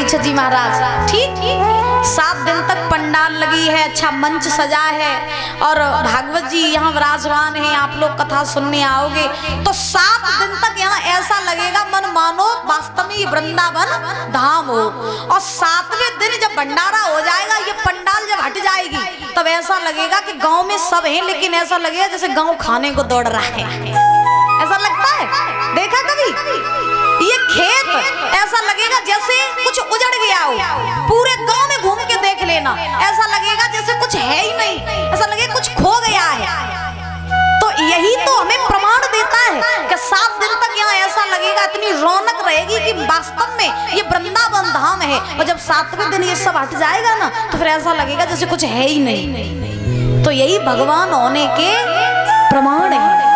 परीक्षित जी महाराज। ठीक 7 दिन तक पंडाल लगी है, अच्छा मंच सजा है और भागवत जी यहाँ विराजमान है। आप लोग कथा सुनने आओगे तो 7 दिन तक यहाँ ऐसा लगेगा मन मानो वास्तव में ये वृंदावन धाम हो। और 7वें दिन जब भंडारा हो जाएगा, ये पंडाल जब हट जाएगी, तब ऐसा लगेगा कि गांव में सब हैं, लेकिन ऐसा लगेगा जैसे गांव खाने को दौड़ रहा है। ऐसा लगता है, देखा कभी? ये खेत ऐसा लगेगा जैसे कुछ उजड़ गया हो। पूरे गांव में घूम के देख लेना, ऐसा लगेगा जैसे कुछ है ही नहीं, ऐसा लगेगा कुछ खो गया है। तो यही तो हमें प्रमाण देता है कि 7 दिन तक यहाँ ऐसा लगेगा, इतनी रौनक रहेगी कि वास्तव में ये वृंदावन धाम है। और जब 7वें दिन ये सब हट जाएगा ना, तो फिर ऐसा लगेगा जैसे कुछ है ही नहीं। तो यही भगवान होने के प्रमाण है।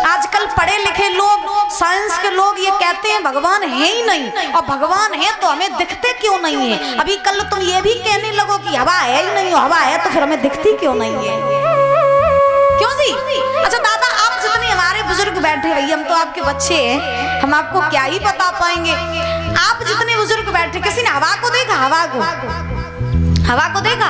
आजकल पढ़े लिखे लोग, साइंस के लोग ये कहते हैं भगवान है ही नहीं, और भगवान है तो हमें दिखते क्यों नहीं है। अभी कल तुम ये भी कहने लगो कि हवा है ही नहीं, हवा है तो फिर हमें दिखती क्यों नहीं है? क्यों जी? अच्छा दादा, आप जितने हमारे बुजुर्ग बैठे, भैया हम तो आपके बच्चे हैं, हम आपको क्या ही बता पाएंगे। आप जितने बुजुर्ग बैठे, किसी ने हवा को देखा? हवा को देखा?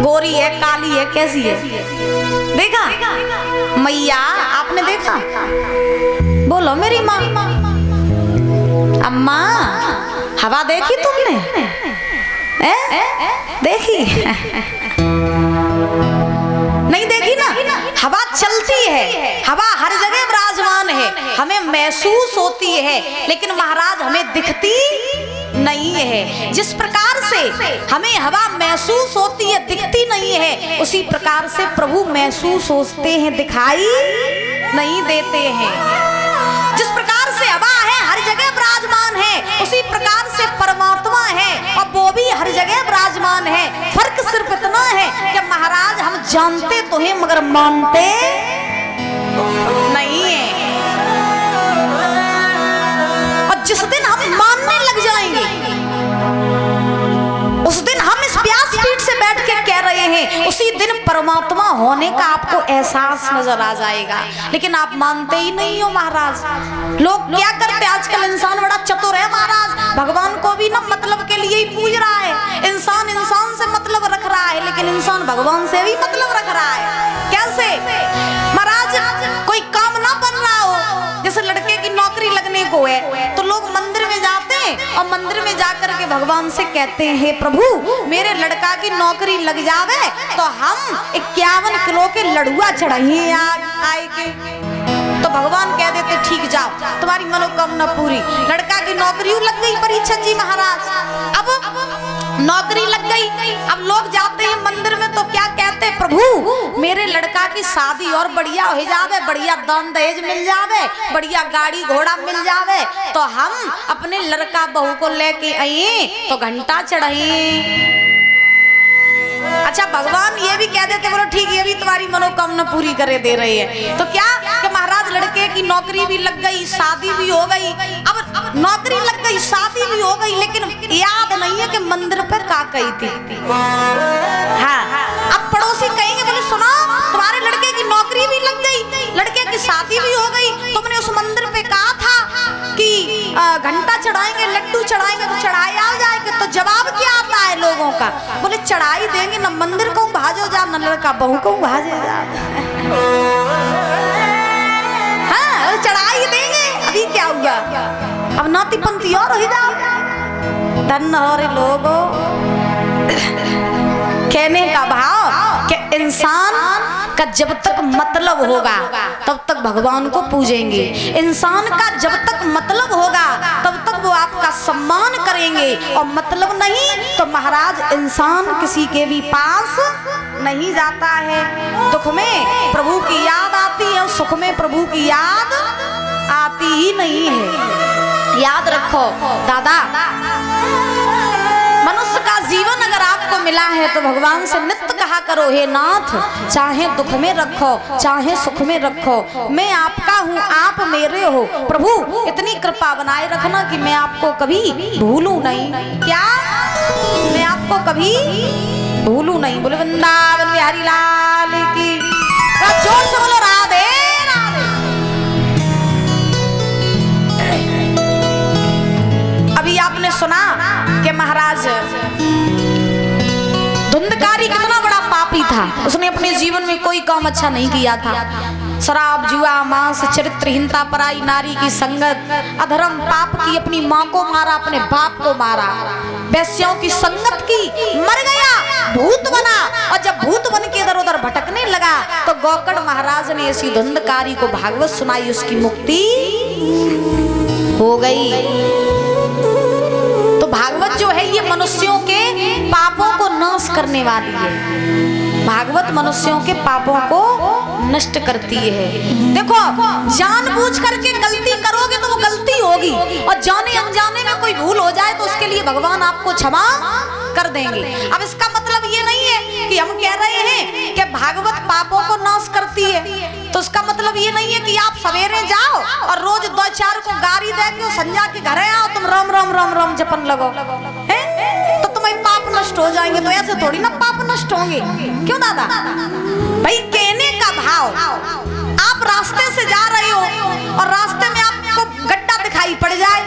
गोरी है, काली है, कैसी है? देखा? मैया आपने देखा? बोलो मेरी माँ। अम्मा हवा देखी तुमने? देखी? नहीं देखी ना? हवा चलती है, हवा हर जगह विराजमान है, हमें महसूस होती है, लेकिन महाराज हमें दिखती नहीं है। जिस प्रकार से हमें हवा महसूस होती है, दिखती नहीं है, उसी प्रकार से प्रभु महसूस होते हैं, दिखाई नहीं देते हैं। जिस प्रकार से हवा है हर जगह विराजमान है, उसी प्रकार से परमात्मा है और वो भी हर जगह विराजमान है। फर्क सिर्फ इतना है कि महाराज हम जानते तो हैं मगर मानते नहीं है। और जिस दिन हम मानने लग जाएंगे, उस दिन हम इस व्यासपीठ से बैठ के कह रहे हैं, उसी दिन परमात्मा होने का आपको एहसास नजर आ जाएगा। लेकिन आप मानते ही नहीं हो महाराज। लोग क्या करते, आजकल इंसान बड़ा चतुर है महाराज, भगवान को भी ना मतलब के लिए ही पूज रहा है। इंसान से मतलब रख रहा है, लेकिन इंसान भगवान से भी मतलब रख रहा है। कैसे महाराज? कोई काम ना बन रहा हो, जैसे लड़के की नौकरी लगने को है, तो लोग मंदिर में जाते हैं और मंदिर में जाकर के भगवान से कहते हैं, हे प्रभु मेरे लड़का की नौकरी लग जावे तो हम 51 किलो के लड़ुआ चढ़ाइए आए के। तो भगवान कह देते ठीक जाओ, तुम्हारी मनोकामना पूरी। लड़का की नौकरी लग गई परीक्षित जी महाराज। अब नौकरी लग गई, अब लोग जाते हैं मंदिर में तो क्या कहते हैं, प्रभु मेरे लड़का की शादी और बढ़िया हो जावे, बढ़िया दान दहेज मिल जावे, बढ़िया गाड़ी घोड़ा मिल जावे, तो हम अपने लड़का बहू को लेके आए तो घंटा चढ़ाए। अच्छा भगवान ये भी कह देते, बोलो ठीक ये भी तुम्हारी मनोकामना पूरी करे दे रहे हैं। तो क्या कि महाराज लड़के की नौकरी भी लग गई, शादी भी हो गई। अब नौकरी लग गई, शादी भी हो गई, लेकिन याद नहीं है कि मंदिर पे का कही थी। हाँ, अब पड़ोसी कहेंगे, बोले सुनो तुम्हारे लड़के की नौकरी भी लग गई, लड़के की शादी भी हो गई, तुमने उस मंदिर पे कहा था कि घंटा चढ़ाएंगे, लड्डू चढ़ाएंगे, तो चढ़ाए आ जाएंगे। तो जवाब क्या आता है लोगों का, बोले चढ़ाई देंगे, न मंदिर को भाजो जा, न लड़का बहू को भाजे जा। हाँ चढ़ाई देंगे, अभी क्या हुआ, अब नाती पंथी और हो जाओ। धन हो रे लोगों। कहने का भाव कि इंसान का जब तक मतलब होगा तब तक भगवान को पूजेंगे। इंसान का जब तक मतलब होगा तब तक वो आपका सम्मान करेंगे, और मतलब नहीं तो महाराज इंसान किसी के भी पास नहीं जाता है। दुख में प्रभु की याद आती है, सुख में प्रभु की याद आती ही नहीं है। याद रखो दादा, मनुष्य का जीवन अगर आपको मिला है तो भगवान से नित्य कहा करो, हे नाथ चाहे दुख में रखो चाहे सुख में रखो, मैं आपका हूँ आप मेरे हो। प्रभु इतनी कृपा बनाए रखना कि मैं आपको कभी भूलूं नहीं। क्या मैं आपको कभी भूलूं नहीं। बोले वृंदावन बिहारी लाल की, जोर से बोलो राधे राधे। अभी आपने सुना कि महाराज महाराज धुंधकारी कितना बड़ा पापी था, उसने अपने जीवन में कोई काम अच्छा नहीं किया था। शराब, जुआ, मांस, चरित्रहीनता, पराई नारी की संगत, अधर्म पाप की, अपनी माँ को मारा, अपने बाप को मारा, वैश्यों की संगत की, मर गया, भूत बना। और जब भूत बन के इधर उधर भटकने लगा तो गौकर्ण महाराज ने ऐसी धुंधकारी को भागवत सुनाई, उसकी मुक्ति हो गई। तो भागवत जो है ये मनुष्यों के पापों को नाश करने वाली है। भागवत मनुष्यों के पापों को नष्ट करती है। देखो, जानबूझ करके गलती करोगे तो वो गलती होगी, और जाने अनजाने में कोई भूल हो जाए तो उसके लिए भगवान आपको क्षमा कर देंगे। अब इसका मतलब ये नहीं है कि हम कह रहे हैं कि भागवत पापों को नाश करती है, तो उसका मतलब ये नहीं है कि आप सवेरे जाओ और रोज 2-4 को गाड़ी दे के संध्या के घर आओ, तुम राम राम राम राम जपन लगो, है तो तुम्हारे पाप नष्ट हो जाएंगे। तो ऐसे थोड़ी ना पाप नष्ट होंगे। क्यों दादा? भाई कहने का भाव, आप रास्ते से जा रहे हो और रास्ते में आपको गड्ढा दिखाई पड़ जाए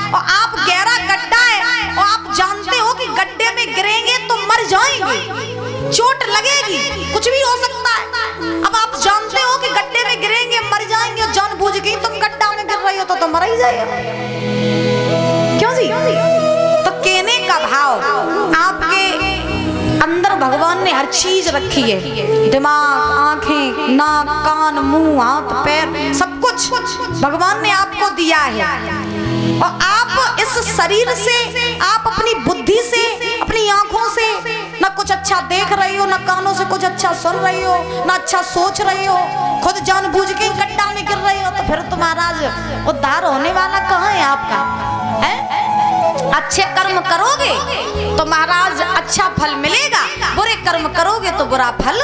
और आप गहरा गड्ढा है और आप जानते हो कि गड्ढे में गिरेंगे तो मर जाएंगे, चोट लगेगी, कुछ भी हो सकता है। अब आप जानते हो कि गड्ढे में गिरेंगे, मर जाएंगे, और जानबूझ के तुम गड्ढा में गिर रहे हो तो मर ही जाएगा। क्यों जी? तो कहने का भाव, आपके अंदर भगवान ने हर चीज रखी है, दिमाग, आंखें, नाक, कान, मुंह, हाथ, पैर, सब कुछ भगवान ने आपको दिया है। और आप इस शरीर से, आप अपनी बुद्धि से, अपनी आंखों से ना कुछ अच्छा देख रहे हो, ना कानों से कुछ अच्छा सुन रहे हो, ना अच्छा सोच रहे हो, खुद जानबूझ के गड्ढा में गिर रहे हो, तो फिर तो महाराज उद्धार होने वाला कहाँ है आपका? है? अच्छे कर्म करोगे तो महाराज अच्छा फल मिलेगा, बुरे कर्म करोगे तो बुरा फल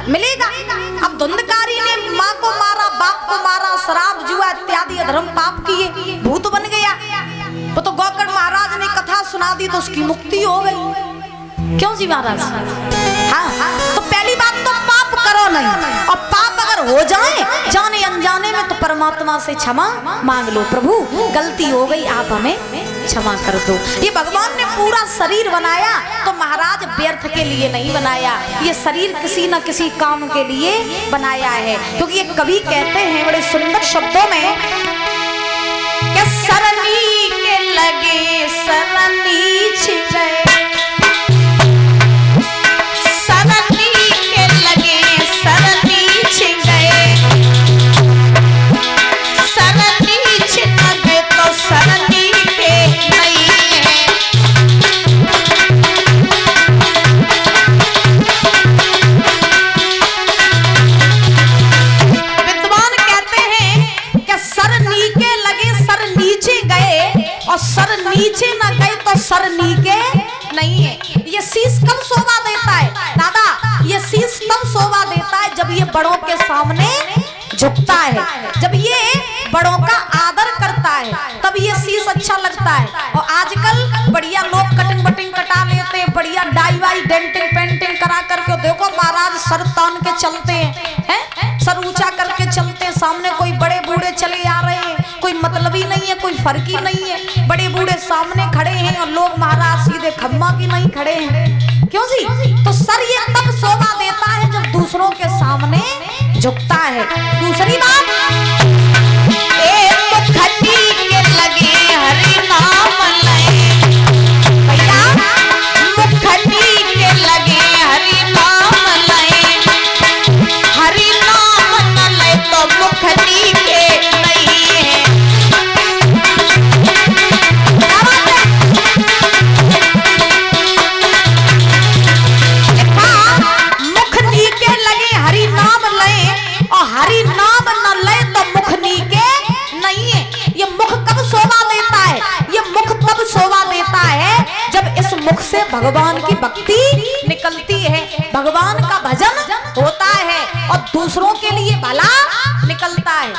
मिलेगा। अब धुंधकारी ने माँ को मारा, बाप को मारा, शराब, जुआ इत्यादि अधर्म पाप किए, भूत बन गया। तो गौकर्ण महाराज ने कथा सुना दी तो उसकी मुक्ति हो गई। क्यों जी महाराज? हाँ, तो पहली बात तो पाप करो नहीं, और पाप अगर हो जाए जाने अनजाने में तो परमात्मा से क्षमा मांग लो, प्रभु गलती हो गई, आप हमें क्षमा कर दो। ये भगवान ने पूरा शरीर बनाया तो महाराज व्यर्थ के लिए नहीं बनाया, ये शरीर किसी न किसी काम के लिए बनाया है। क्योंकि ये कवि कहते हैं बड़े सुंदर शब्दों में कि सरनी के लगे सरनी छिपे, नीचे न गए तो सर नीचे नहीं है। ये शीश कब शोभा देता है दादा? ये शीश तब शोभा देता है जब ये बड़ों के सामने झुकता है, जब ये बड़ों का आदर करता है, तब ये शीश अच्छा लगता है। और आजकल बढ़िया लोग कटिंग बटिंग कटा लेते हैं, बढ़िया डाई वाई डेंटिंग पेंटिंग करा करके, देखो महाराज सर तान के चलते हैं, सर ऊंचा करके चलते हैं, सामने कोई बड़े बूढ़े चले आ रहे हैं, कोई मतलब ही नहीं है, कोई फर्क ही नहीं है, बड़े बूढ़े सामने खड़े हैं और लोग महाराज सीधे खम्मा की नहीं खड़े हैं। क्यों जी? तो सर ये तब शोभा देता है जब दूसरों के सामने झुकता है। दूसरी बात, मुखटी के लगे हरि नाम लय, भैया मुखटी के लगे हरि नाम लय, हरि नाम न लय तो मुखटी के नहीं है। मुखनी के लगे हरि नाम लय, और हरि नाम न लय तो मुखनी के नहीं है। ये मुख कब शोभा देता है? ये मुख तब शोभा देता है जब इस मुख से भगवान की भक्ति निकलती है, भगवान का भजन होता है और दूसरों के लिए भला निकलता है?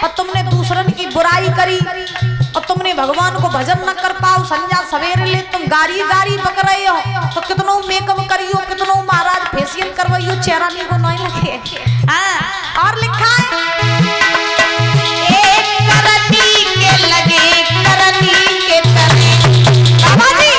और तुमने दूसरों की बुराई करी और तुमने भगवान को भजन न कर पाओ, संध्या सवेरे ले तुम गाड़ी गाड़ी पक रहे हो, तो कितनों मेकअप करियो, कितनों महाराज फेशियल करवाइयो, चेहरा नहीं को नहीं लगे। और लिखा है करनी के लगे करनी के करे, बाबा जी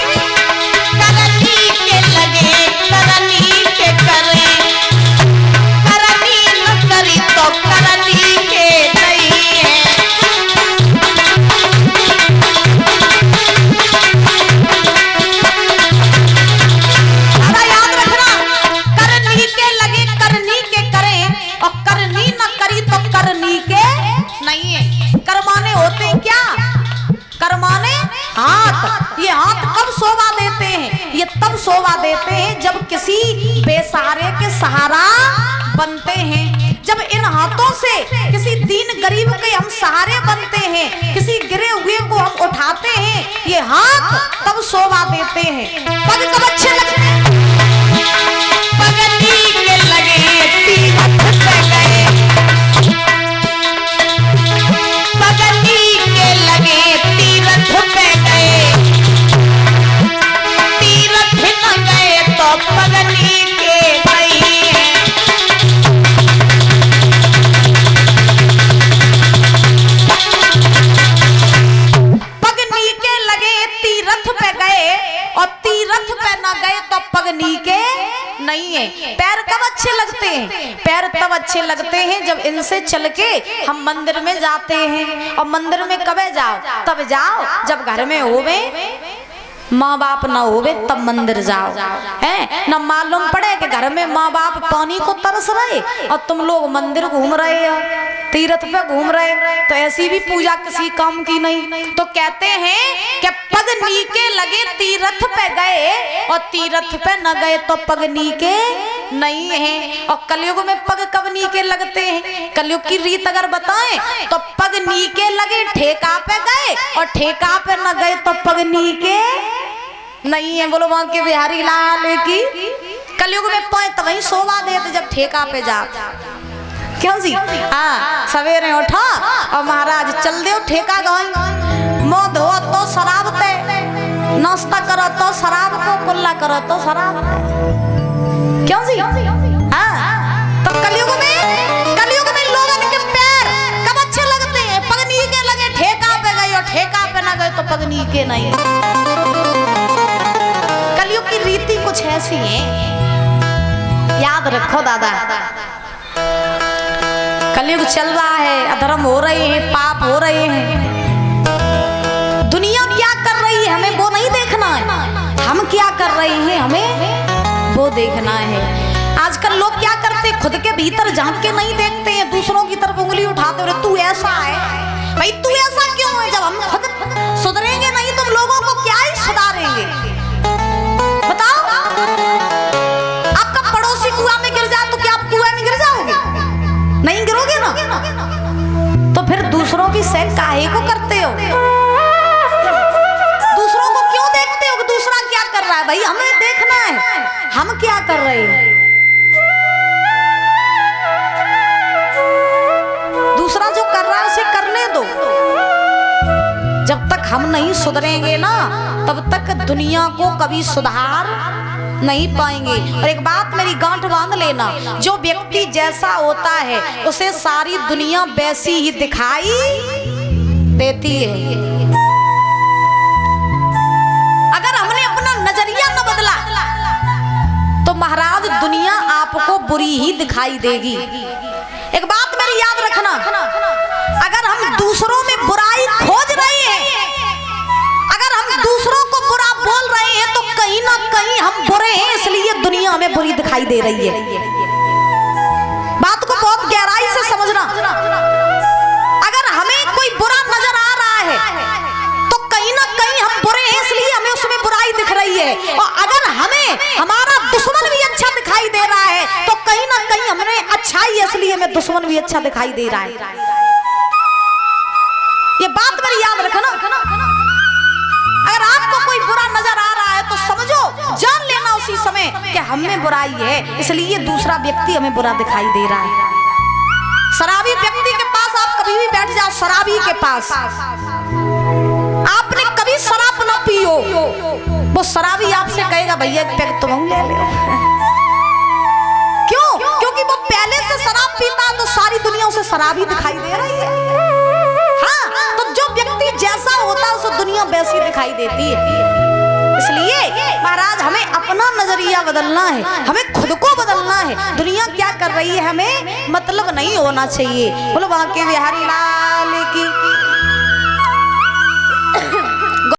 हाथ, ये हाथ कब शोभा देते हैं? ये तब शोभा देते हैं जब किसी बेसहारे के सहारा बनते हैं, जब इन हाथों से किसी दीन गरीब के हम सहारे बनते हैं, किसी गिरे हुए को हम उठाते हैं, ये हाथ तब शोभा देते हैं। पग कब अच्छे लगते हैं? पगली के लगे तीरथ पे गए, पगली के लगे तीरथ पे गए, तीरथ न गए तो पगली के नहीं है। पगनी के लगे तीरथ पे गए और तीरथ पे न गए तो पगनी के नहीं है। पैर कब अच्छे लगते हैं? पैर तब अच्छे लगते हैं जब इनसे चल के हम मंदिर में जाते हैं। और मंदिर में कब जाओ? तब जाओ जब घर में होवे माँ बाप ना होवे, तब मंदिर जाओ, है ना। मालूम पड़े कि घर में माँ बाप पानी को तरस रहे और तुम लोग मंदिर घूम रहे हो, तीर्थ पे घूम रहे, तो ऐसी भी पूजा किसी काम की नहीं। तो कहते हैं कि पग नीके लगे तीर्थ पे गए और तीर्थ पे न गए तो पग नीके नहीं है। और कलयुग में पग कब नीके लगते हैं? कलयुग की रीत अगर बताएं तो पग नीके लगे ठेका पे गए और ठेका पे न गए तो पग नीके नहीं है। बोलो वहां के बिहारी लाल की। कलयुग में पाए तो वही शोभा देते जब ठेका पे जाते। क्यों जी? हाँ, सवेरे उठा और महाराज चल दे ठेका गई, मुँह धो तो शराब पे, नाश्ता करो तो शराब को, कुल्ला करो तो शराब पे। क्यों जी? हाँ, तो कलयुग में लोगों के पैर कब अच्छे लगते हैं? पगनी के लगे ठेका पे गए और ठेका पे ना गए तो पगनी के नहीं। कलयुग की रीति कुछ ऐसी है, याद रखो दादा। कलयुग चल रहा है, अधर्म हो रहे हैं, पाप हो रहे हैं। दुनिया क्या कर रही है हमें वो नहीं देखना है, हम क्या कर रहे हैं हमें वो देखना है। आजकल लोग क्या करते, खुद के भीतर झांक के नहीं देखते हैं, दूसरों की तरफ उंगली उठाते हुए तू ऐसा है, भाई तू ऐसा क्यों है? जब हम खुद सुधरेंगे नहीं तो लोगों को क्या ही सुधारेंगे? बताओ, आपका पड़ोसी कुआं में गिर जाए तो क्या आप कुआं में गिर जाओगे? नहीं गिरोगे ना। तो फिर दूसरों की सेक काहे को करते हो? दूसरों को क्यों देखते हो कि दूसरा क्या कर रहा है? भाई हमें देखना है हम क्या कर रहे हैं। दूसरा जो कर रहा है उसे करने दो। जब तक हम नहीं सुधरेंगे ना तब तक दुनिया को कभी सुधार नहीं पाएंगे। और एक बात मेरी गांठ बांध लेना, जो व्यक्ति जैसा होता है उसे सारी दुनिया वैसी ही दिखाई देती है। अगर हमने अपना नजरिया न बदला तो महाराज दुनिया आपको बुरी ही दिखाई देगी। एक बात मेरी याद रखना, अगर हम दूसरों में बुराई खोज रहे हैं, अगर हम दूसरों को बुरा बोल रहे हैं तो कहीं ना कहीं हम बुरे हैं, इसलिए दुनिया हमें बुरी दिखाई दे रही है। बात को बहुत गहराई से समझना। अगर हमें कोई बुरा नजर आ रहा है तो कहीं ना कहीं हम बुरे हैं, इसलिए हमें उसमें बुराई दिख रही है। और अगर हमें हमारा दुश्मन भी अच्छा दिखाई दे रहा है तो कहीं ना कहीं हमें अच्छाई है, इसलिए हमें दुश्मन भी अच्छा दिखाई दे रहा है। ये बात मेरी याद रखना। अगर आपको कोई बुरा नजर आ रहा है तो समझो, जान लेना उसी समय कि हम में बुराई है, इसलिए दूसरा व्यक्ति हमें बुरा दिखाई दे रहा है। शराबी व्यक्ति के पास आप कभी भी बैठ जाओ, शराबी के पास आपने कभी शराब ना पी हो, वो शराबी आपसे कहेगा भैया एक पैक तुम ले लो। क्यों? क्योंकि वो पहले से शराब पीता तो सारी दुनिया उसे शराबी दिखाई दे रही है। हाँ, तो जो व्यक्ति जैसा होता है उसे दुनिया वैसी दिखाई देती है। इसलिए महाराज हमें अपना नजरिया बदलना है, हमें खुद को बदलना है। दुनिया क्या कर रही है हमें मतलब नहीं होना चाहिए। बोलो बांके बिहारी लाल।